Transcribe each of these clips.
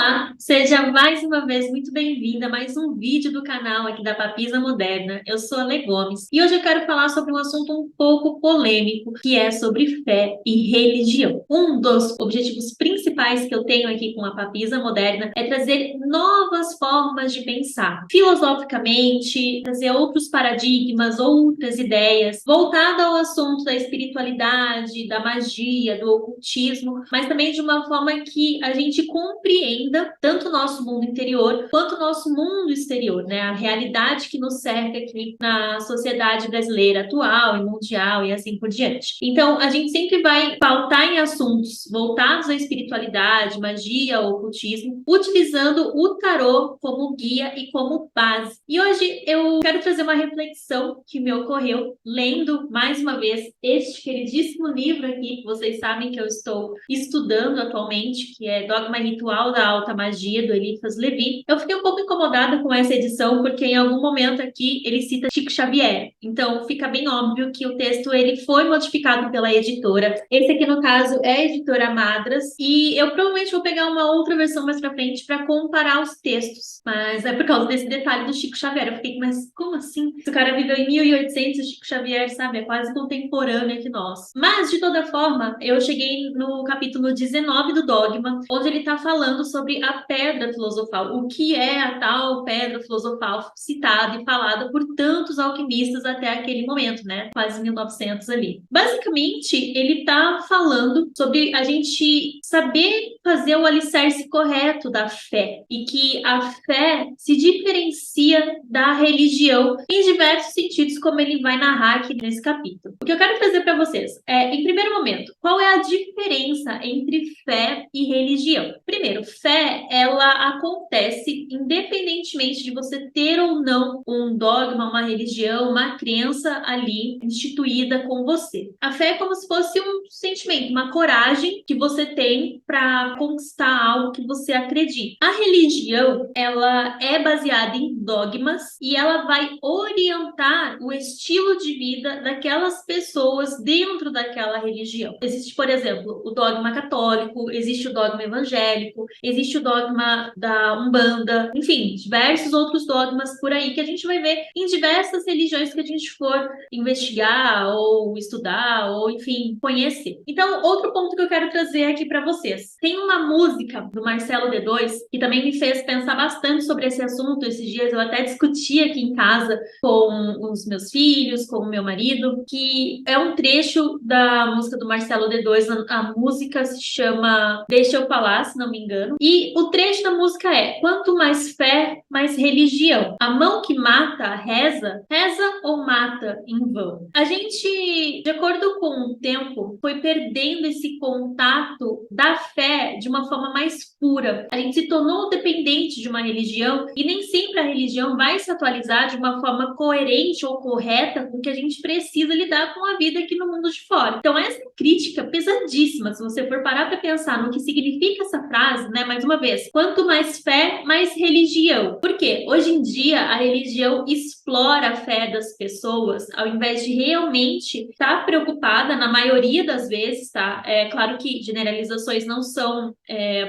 Olá, seja mais uma vez muito bem-vinda a mais um vídeo do canal aqui da Papisa Moderna. Eu sou a Lê Gomes e hoje eu quero falar sobre um assunto um pouco polêmico, que é sobre fé e religião. Um dos objetivos principais que eu tenho aqui com a Papisa Moderna é trazer novas formas de pensar, filosoficamente, trazer outros paradigmas, outras ideias, voltada ao assunto da espiritualidade, da magia, do ocultismo, mas também de uma forma que a gente compreenda tanto o nosso mundo interior quanto o nosso mundo exterior, né? A realidade que nos cerca aqui na sociedade brasileira atual e mundial e assim por diante. Então, a gente sempre vai pautar em assuntos voltados à espiritualidade, magia, ocultismo, utilizando o tarô como guia e como base. E hoje eu quero trazer uma reflexão que me ocorreu lendo mais uma vez este queridíssimo livro aqui, que vocês sabem que eu estou estudando atualmente, que é Dogma e Ritual da Alta Magia, do Eliphas Levi. Eu fiquei um pouco incomodada com essa edição, porque em algum momento aqui ele cita Chico Xavier. Então fica bem óbvio que o texto ele foi modificado pela editora. Esse aqui, no caso, é a editora Madras, e eu provavelmente vou pegar uma outra versão mais pra frente para comparar os textos. Mas é por causa desse detalhe do Chico Xavier. Eu fiquei, mas como assim? Se o cara viveu em 1800, o Chico Xavier, sabe, é quase contemporâneo que nós. Mas, de toda forma, eu cheguei no capítulo 19 do Dogma, onde ele está falando sobre a pedra filosofal, o que é a tal pedra filosofal citada e falada por tantos alquimistas até aquele momento, né? Quase 1900 ali. Basicamente, ele está falando sobre a gente saber fazer o alicerce correto da fé e que a fé se diferencia da religião em diversos sentidos, como ele vai narrar aqui nesse capítulo. O que eu quero trazer para vocês é, em primeiro momento, qual é a diferença entre fé e religião? Primeiro, fé, ela acontece independentemente de você ter ou não um dogma, uma religião, uma crença ali instituída com você. A fé é como se fosse um sentimento, uma coragem que você tem para conquistar algo que você acredita. A religião, ela é baseada em dogmas e ela vai orientar o estilo de vida daquelas pessoas dentro daquela religião. Existe, por exemplo, o dogma católico, existe o dogma evangélico, existe o dogma da Umbanda, enfim, diversos outros dogmas por aí que a gente vai ver em diversas religiões que a gente for investigar ou estudar ou, enfim, conhecer. Então, outro ponto que eu quero trazer aqui para vocês. Tem uma música do Marcelo D2 que também me fez pensar bastante sobre esse assunto. Esses dias eu até discuti aqui em casa com os meus filhos, com o meu marido, que é um trecho da música do Marcelo D2. A música se chama Deixa Eu Falar, se não me engano. E o trecho da música é: quanto mais fé, mais religião. A mão que mata, reza, reza ou mata em vão. A gente, de acordo com o tempo, foi perdendo esse contato da fé de uma forma mais pura. A gente se tornou dependente de uma religião e nem sempre a religião vai se atualizar de uma forma coerente ou correta com que a gente precisa lidar com a vida aqui no mundo de fora. Então, essa crítica pesadíssima, se você for parar para pensar no que significa essa frase, né? Mais uma vez, quanto mais fé, mais religião. Por quê? Hoje em dia, a religião explora a fé das pessoas, ao invés de realmente estar preocupada, na maioria das vezes, tá? É claro que generalizações não são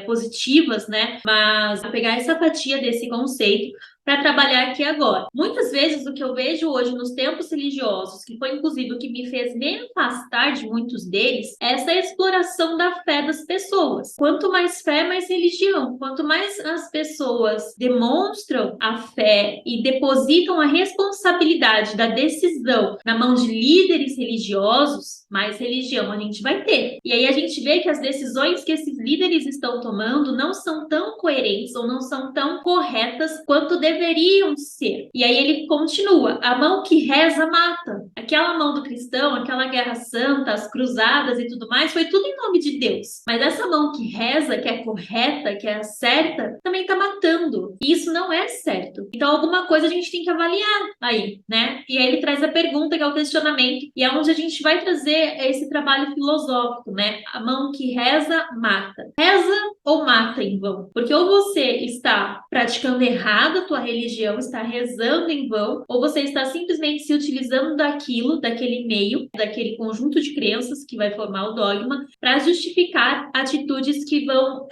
positivas, né? Mas pegar essa fatia desse conceito para trabalhar aqui agora. Muitas vezes o que eu vejo hoje nos tempos religiosos, que foi inclusive o que me fez me afastar de muitos deles, é essa exploração da fé das pessoas. Quanto mais fé, mais religião. Quanto mais as pessoas demonstram a fé e depositam a responsabilidade da decisão na mão de líderes religiosos, mais religião a gente vai ter. E aí a gente vê que as decisões que esses líderes estão tomando não são tão coerentes ou não são tão corretas quanto deveriam ser. E aí ele continua: a mão que reza mata. Aquela mão do cristão, aquela guerra santa, as cruzadas e tudo mais, foi tudo em nome de Deus. Mas essa mão que reza, que é correta, que é certa, também está matando. E isso não é certo. Então alguma coisa a gente tem que avaliar aí, né? E aí ele traz a pergunta, que é o questionamento, e é onde a gente vai trazer esse trabalho filosófico, né? A mão que reza, mata. Reza ou mata em vão? Porque ou você está praticando errado a tua religião, está rezando em vão, ou você está simplesmente se utilizando daquilo daquilo, daquele meio, daquele conjunto de crenças que vai formar o dogma, para justificar atitudes que vão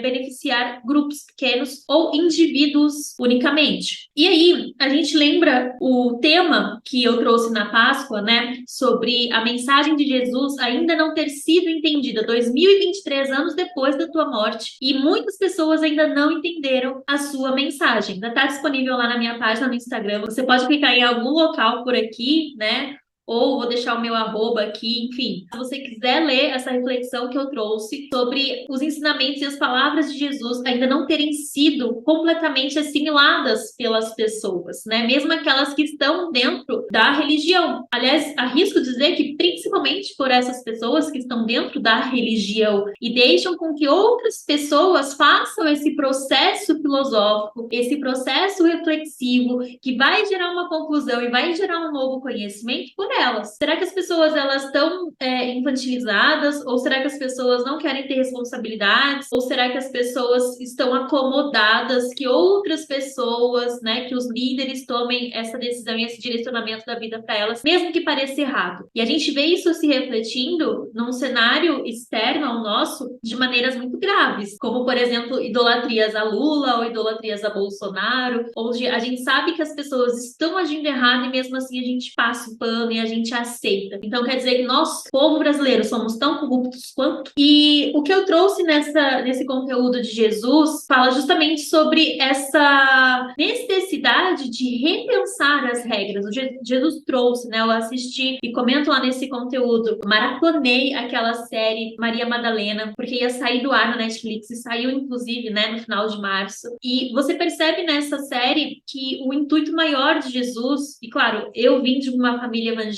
beneficiar grupos pequenos ou indivíduos unicamente. E aí, a gente lembra o tema que eu trouxe na Páscoa, né, sobre a mensagem de Jesus ainda não ter sido entendida 2023 anos depois da tua morte, e muitas pessoas ainda não entenderam a sua mensagem. Ainda está disponível lá na minha página no Instagram. Você pode clicar em algum local por aqui, né? Ou vou deixar o meu arroba aqui, enfim. Se você quiser ler essa reflexão que eu trouxe sobre os ensinamentos e as palavras de Jesus ainda não terem sido completamente assimiladas pelas pessoas, né? Mesmo aquelas que estão dentro da religião. Aliás, arrisco dizer que principalmente por essas pessoas que estão dentro da religião e deixam com que outras pessoas façam esse processo filosófico, esse processo reflexivo, que vai gerar uma conclusão e vai gerar um novo conhecimento por elas. Será que as pessoas elas estão infantilizadas? Ou será que as pessoas não querem ter responsabilidades? Ou será que as pessoas estão acomodadas que outras pessoas, né, que os líderes tomem essa decisão e esse direcionamento da vida para elas, mesmo que pareça errado? E a gente vê isso se refletindo num cenário externo ao nosso de maneiras muito graves, como, por exemplo, idolatrias a Lula ou idolatrias a Bolsonaro, onde a gente sabe que as pessoas estão agindo errado e mesmo assim a gente passa o pano e a gente aceita. Então quer dizer que nós, povo brasileiro, somos tão corruptos quanto. E o que eu trouxe nesse conteúdo de Jesus fala justamente sobre essa necessidade de repensar as regras. O Jesus trouxe, né? Eu assisti e comento lá nesse conteúdo. Maratonei aquela série Maria Madalena, porque ia sair do ar na Netflix e saiu, inclusive, né, no final de março. E você percebe nessa série que o intuito maior de Jesus, e claro, eu vim de uma família evangélica,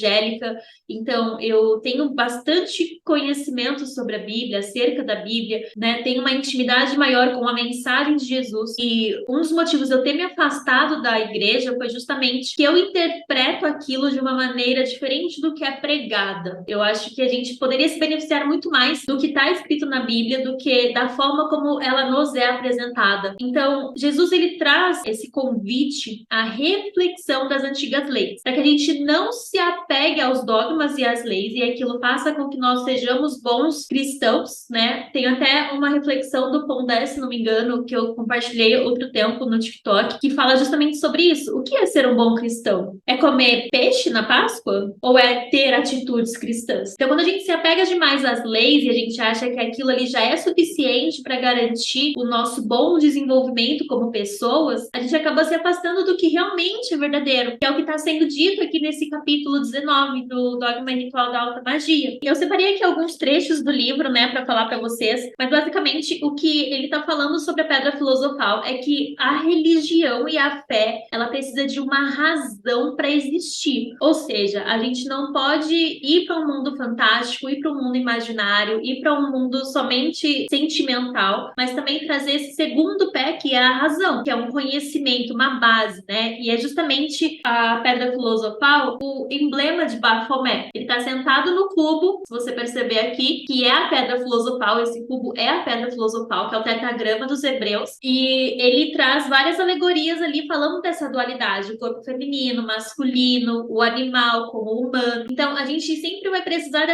então eu tenho bastante conhecimento sobre a Bíblia, acerca da Bíblia, né? Tenho uma intimidade maior com a mensagem de Jesus. E um dos motivos de eu ter me afastado da igreja foi justamente que eu interpreto aquilo de uma maneira diferente do que é pregada. Eu acho que a gente poderia se beneficiar muito mais do que está escrito na Bíblia do que da forma como ela nos é apresentada. Então, Jesus ele traz esse convite à reflexão das antigas leis, para que a gente não se apegue aos dogmas e às leis, e aquilo faça com que nós sejamos bons cristãos, né? Tem até uma reflexão do Pondé, se não me engano, que eu compartilhei outro tempo no TikTok, que fala justamente sobre isso. O que é ser um bom cristão? É comer peixe na Páscoa? Ou é ter atitudes cristãs? Então, quando a gente se apega demais às leis e a gente acha que aquilo ali já é suficiente para garantir o nosso bom desenvolvimento como pessoas, a gente acaba se afastando do que realmente é verdadeiro, que é o que está sendo dito aqui nesse capítulo 19 do Dogma e Ritual da Alta Magia. E eu separei aqui alguns trechos do livro, né, para falar para vocês, mas basicamente o que ele está falando sobre a pedra filosofal é que a religião e a fé, ela precisa de uma razão para existir. Ou seja, a gente não pode ir para um mundo fantástico, ir para um mundo imaginário, ir para um mundo somente sentimental, mas também trazer esse segundo pé, que é a razão, que é um conhecimento, uma base, né? E é justamente a pedra filosofal o emblema de Baphomet. Ele está sentado no cubo, se você perceber aqui, que é a pedra filosofal. Esse cubo é a pedra filosofal, que é o tetragrama dos hebreus, e ele traz várias alegorias ali falando dessa dualidade, o corpo feminino, masculino, o animal como o humano. Então, a gente sempre vai precisar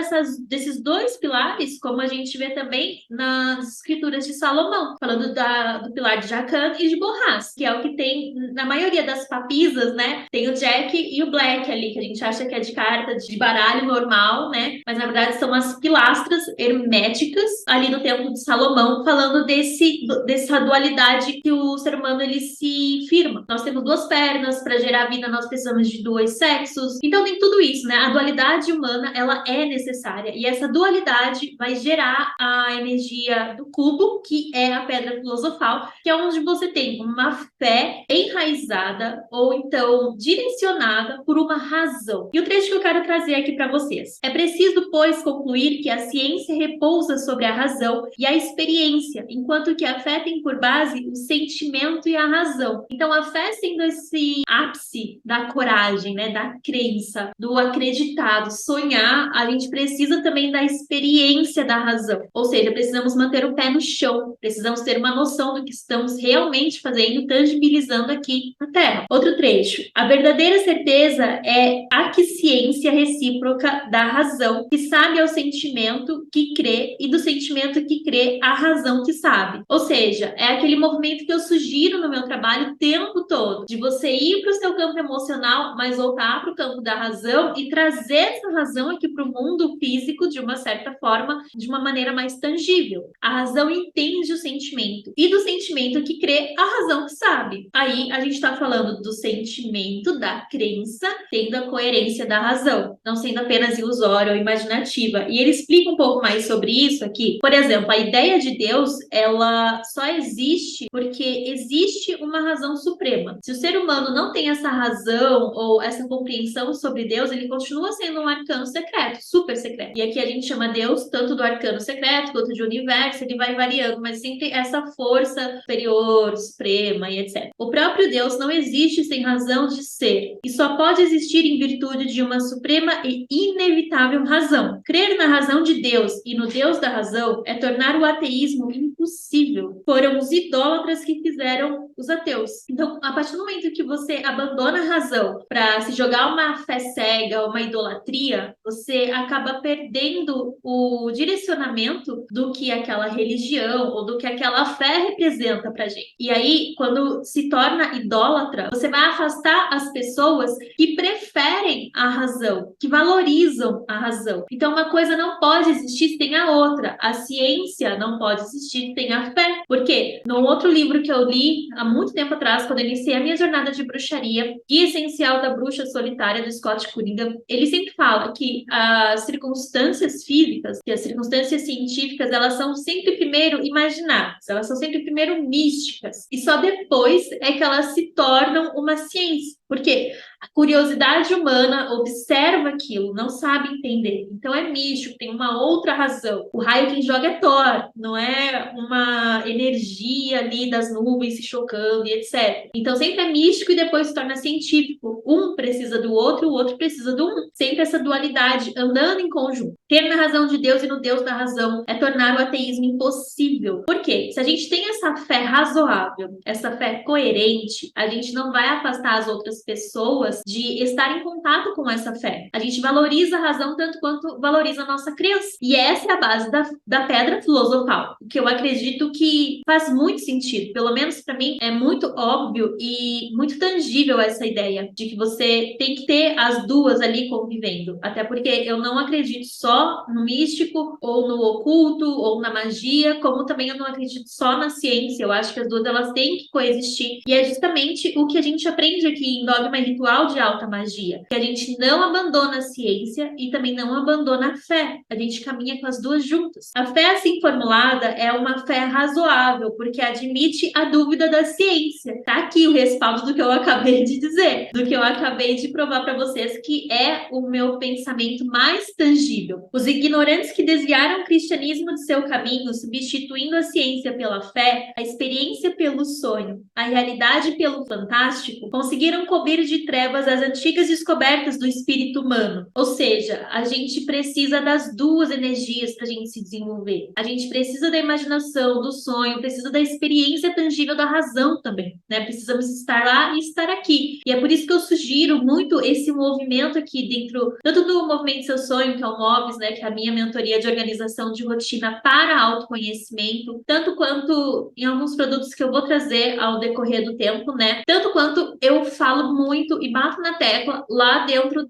desses dois pilares, como a gente vê também nas escrituras de Salomão, falando do pilar de Jacã e de Boaz, que é o que tem na maioria das papisas, né? Tem o Jack e o Black ali, que a gente acha que é de carta de baralho normal, né? Mas na verdade são as pilastras herméticas ali no Templo de Salomão, falando dessa dualidade que o ser humano ele se firma. Nós temos duas pernas, para gerar vida nós precisamos de dois sexos. Então tem tudo isso, né? A dualidade humana, ela é necessária, e essa dualidade vai gerar a energia do cubo, que é a pedra filosofal, que é onde você tem uma fé enraizada ou então direcionada por uma razão. E o trecho que eu quero trazer aqui para vocês: é preciso, pois, concluir que a ciência repousa sobre a razão e a experiência, enquanto que a fé tem por base o sentimento e a razão. Então, a fé sendo esse ápice da coragem, né, da crença, do acreditado, sonhar, a gente precisa também da experiência da razão. Ou seja, precisamos manter o pé no chão, precisamos ter uma noção do que estamos realmente fazendo, tangibilizando aqui na Terra. Outro trecho: a verdadeira certeza é a que ciência recíproca da razão, que sabe ao sentimento que crê, e do sentimento que crê à razão que sabe. Ou seja, é aquele movimento que eu sugiro no meu trabalho o tempo todo, de você ir para o seu campo emocional, mas voltar para o campo da razão e trazer essa razão aqui para o mundo físico de uma certa forma, de uma maneira mais tangível. A razão entende o sentimento, e do sentimento que crê, a razão que sabe. Aí a gente está falando do sentimento, da crença, tendo a coerência da razão, não sendo apenas ilusória ou imaginativa. E ele explica um pouco mais sobre isso aqui. Por exemplo, a ideia de Deus, ela só existe porque existe uma razão suprema. Se o ser humano não tem essa razão ou essa compreensão sobre Deus, ele continua sendo um arcano secreto, super secreto. E aqui a gente chama Deus tanto do arcano secreto quanto de universo, ele vai variando, mas sempre essa força superior, suprema e etc. O próprio Deus não existe sem razão de ser, e só pode existir em virtude de uma suprema e inevitável razão. Crer na razão de Deus e no Deus da razão é tornar o ateísmo impossível. Foram os idólatras que fizeram os ateus. Então, a partir do momento que você abandona a razão para se jogar uma fé cega, uma idolatria, você acaba perdendo o direcionamento do que aquela religião ou do que aquela fé representa pra gente. E aí, quando se torna idólatra, você vai afastar as pessoas que preferem a razão, que valorizam a razão. Então, uma coisa não pode existir sem a outra. A ciência não pode existir sem a fé. Por quê? No outro livro que eu li há muito tempo atrás, quando eu iniciei a minha jornada de bruxaria, Guia Essencial da Bruxa Solitária, do Scott Cunningham, ele sempre fala que as circunstâncias físicas, que as circunstâncias científicas, elas são sempre primeiro imaginárias, elas são sempre primeiro místicas, e só depois é que elas se tornam uma ciência. Por quê? A curiosidade humana observa aquilo, não sabe entender. Então é místico, tem uma outra razão. O raio quem joga é Thor, não é uma energia ali das nuvens se chocando e etc. Então sempre é místico e depois se torna científico. Um precisa do outro, o outro precisa do um. Sempre essa dualidade andando em conjunto. Ter na razão de Deus e no Deus da razão é tornar o ateísmo impossível. Por quê? Se a gente tem essa fé razoável, essa fé coerente, a gente não vai afastar as outras pessoas de estar em contato com essa fé. A gente valoriza a razão tanto quanto valoriza a nossa crença. E essa é a base da pedra filosofal, que eu acredito que faz muito sentido. Pelo menos para mim é muito óbvio e muito tangível essa ideia de que você tem que ter as duas ali convivendo. Até porque eu não acredito só no místico ou no oculto ou na magia, como também eu não acredito só na ciência. Eu acho que as duas elas têm que coexistir. E é justamente o que a gente aprende aqui em Dogma e Ritual de Alta Magia, que a gente não abandona a ciência e também não abandona a fé. A gente caminha com as duas juntas. A fé assim formulada é uma fé razoável, porque admite a dúvida da ciência. Tá aqui o respaldo do que eu acabei de dizer, do que eu acabei de provar para vocês, que é o meu pensamento mais tangível. Os ignorantes que desviaram o cristianismo de seu caminho, substituindo a ciência pela fé, a experiência pelo sonho, a realidade pelo fantástico, conseguiram cobrir de trevas as antigas descobertas do espírito humano. Ou seja, a gente precisa das duas energias para a gente se desenvolver. A gente precisa da imaginação, do sonho, precisa da experiência tangível da razão também, né? Precisamos estar lá e estar aqui. E é por isso que eu sugiro muito esse movimento aqui dentro, tanto do Movimento Seu Sonho, que é o MOVES, né? Que é a minha mentoria de organização de rotina para autoconhecimento, tanto quanto em alguns produtos que eu vou trazer ao decorrer do tempo, né? Tanto quanto eu falo muito e bato na tecla lá dentro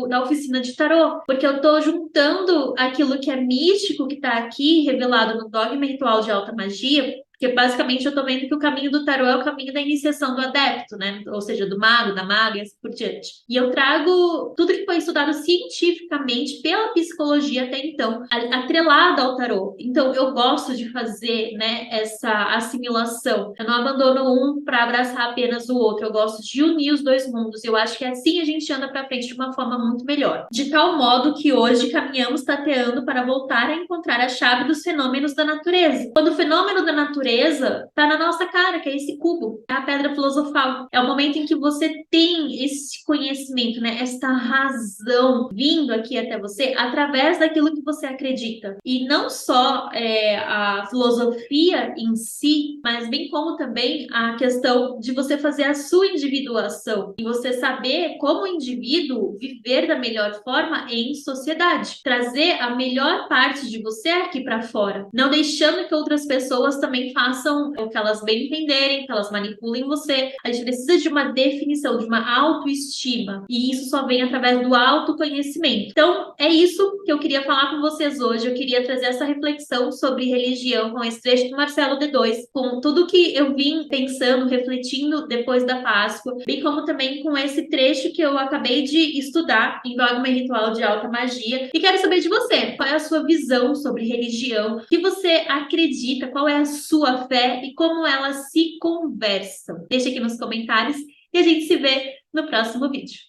da oficina de tarô, porque eu tô juntando aquilo que é místico, que tá aqui revelado no Dogma Ritual de Alta Magia, porque basicamente eu tô vendo que o caminho do tarô é o caminho da iniciação do adepto, né? Ou seja, do mago, da maga e assim por diante. E eu trago tudo que foi estudado cientificamente pela psicologia até então, atrelado ao tarô. Então eu gosto de fazer, né, essa assimilação. Eu não abandono um para abraçar apenas o outro. Eu gosto de unir os dois mundos. Eu acho que assim a gente anda para frente de uma forma muito melhor. De tal modo que hoje caminhamos tateando para voltar a encontrar a chave dos fenômenos da natureza. Quando o fenômeno da natureza natureza está na nossa cara, que é esse cubo, é a pedra filosofal. É o momento em que você tem esse conhecimento, né? Esta razão vindo aqui até você através daquilo que você acredita. E não só a filosofia em si, mas bem como também a questão de você fazer a sua individuação e você saber como indivíduo viver da melhor forma em sociedade, trazer a melhor parte de você aqui para fora, não deixando que outras pessoas também façam o que elas bem entenderem, que elas manipulem você. A gente precisa de uma definição, de uma autoestima, e isso só vem através do autoconhecimento. Então, é isso que eu queria falar com vocês hoje. Eu queria trazer essa reflexão sobre religião com esse trecho do Marcelo D2, com tudo que eu vim pensando, refletindo depois da Páscoa, bem como também com esse trecho que eu acabei de estudar em Dogma e Ritual de Alta Magia. E quero saber de você, qual é a sua visão sobre religião, o que você acredita, qual é a sua fé e como elas se conversam. Deixa aqui nos comentários e a gente se vê no próximo vídeo.